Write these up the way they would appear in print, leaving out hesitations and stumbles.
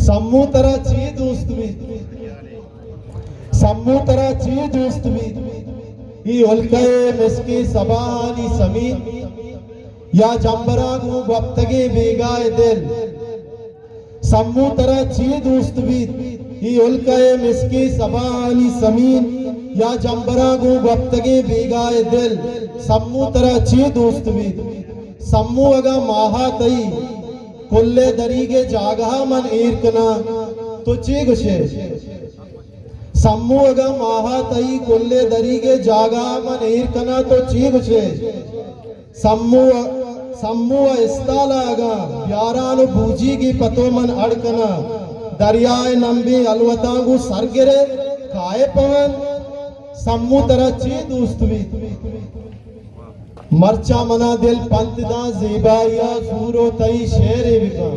सम्मू तरह ची दोस्त भी सम्मू तरह ची दोस्त भी ई उल्कए मिसकी सबानी समीन या जंबरागू वक्तगे बेगाए दिल सम्मू तरह ची दोस्त भी ई उल्कए मिसकी सबानी समीन या जंबरागू वक्तगे बेगाए दिल सम्मू तरह ची दोस्त भी सम्मू अगा माहा तई कुल्ले दरीगे जागहा मन ईरकना तो ची गुशे सम्मू अगा माहा तई कुल्ले दरीगे जागहा मन ईरकना तो ची गुशे सम्मू इस्ताला अगा प्यारानु बूजी की पतो मन अड़कना दरियाए नंबी अलवतांगु सरगिरे खाए पवन सम्मू तरह ची दोस्त भी मर्चा मना दिल पंतदा ज़ेबाया सूरो तई शेर विका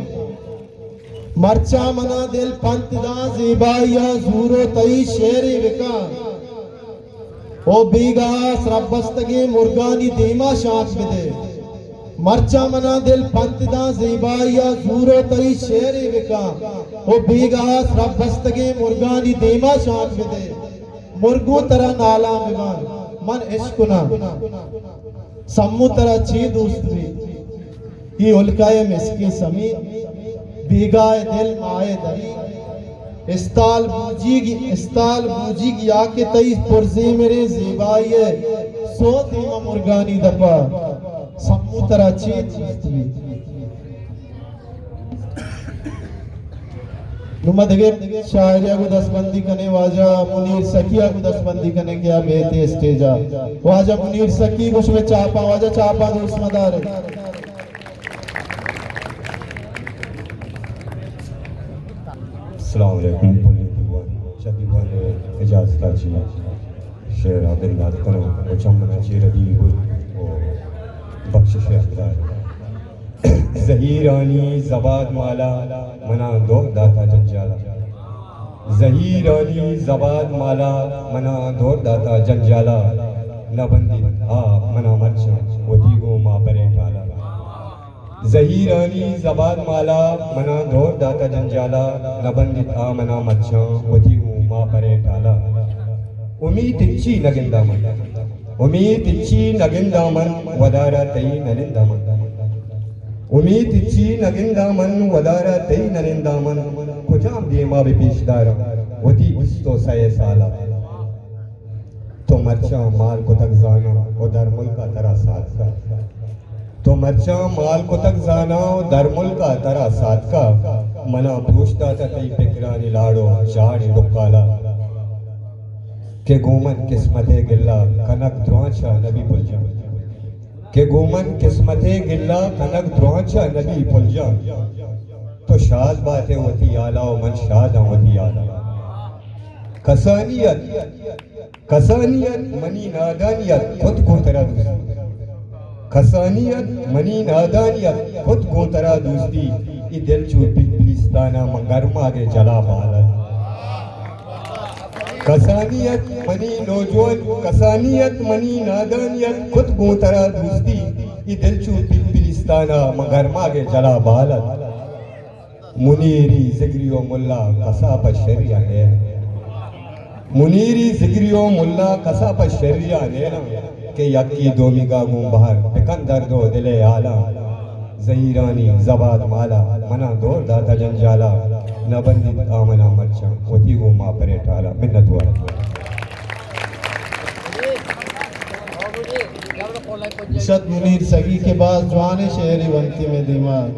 मर्चा मना दिल पंतदा ज़ेबाया सूरो तई शेर विका ओ बीगा सरबस्तगे मुर्गानी देमा शाख विदे मर्चा मना दिल पंतदा ज़ेबाया सूरो तई शेर विका ओ बीगा सरबस्तगे मुर्गानी देमा शाख विदे मुर्गो तरह नाला मिमान मन इश्कुना सम्मू तरह ची दोस्त भी ये उल्काए मिसकी समीन बीगाए दिल माए दरी इस्ताल बूजी की आके तई पुरजी मेरे ज़ेबाइए सो दीमा मुर्गानी दफा सम्मू तरह ची दोस्त भी नुमा दगे शायरिया को दसबंदी करने वाजा मुनीर सकिया को दसबंदी करने क्या बेहते स्टेजा वाजा मुनीर सकी कुछ में चापा वाजा चापा दोस्त मदार अस्सलाम वालेकुम शबी वाले इजाज़त चाहिए शेर आदिल बात करो वो चमना चीर दी हो बख्शिश खुदा ज़हीरानी ज़बाद माला मना दो दाता जंजाला ज़हीरानी ज़बाद माला मना दो दाता जंजाला नबंदी आप मना मर्चा वती गो माँ परे टाला ज़हीरानी ज़बाद माला मना दो दाता जंजाला नबंदी आ मना मर्चा वती गो माँ परे टाला उम्मीद इच्छी नगिंदा मन वदारा तई नलिंदा मन उम्मीद इच्छी नगिंदा मन वदारा तई नलिंदा मन कुजाम देमा भी पेशदारा वती बिस्तो सये साला तो मर्चा माल को तक जाना और दरमुल का तरा साथ का तो मर्चा माल को तक जाना और दरमुल का तरा साथ का मना पूछता था तई फिक्रानी लाड़ो चाड़ दुकाला के गोमन किस्मते गिल्ला कनक द्रोचा नबी पुलजा के गोमन किस्मते गिल्ला कनक द्रोचा नबी पुलजा तो शाद बातें होती आला और मन शाद होती आला कसानियत मनी नादानियत खुद को तरह दूसरी कसानियत मनी नादानियत खुद को तरह दूसरी ये दिल चूर पिलिस्ताना मंगरमा के जला बाला कसानियत मनी नौजवान कसानियत मनी नादानियत खुद को तरह दूसरी ये दिल चूर पिलिस्ताना मंगरमा के जला बाला मुनीरी जिगरियो मुल्ला कसा पर शरिया है मुनीरी जिगरियो मुल्ला कसा पर शरिया है के यकी दोमी का गुम बाहर पिकंदर दो दिले आला ज़हीरानी ज़बाद माला मना दो दाता जंजाला नबंदी आमना मर्चा वती गो माँ परे टाला मिन्नत वाला शत मुनीर सगी के बाद जवान शहरी बनती में दिमाग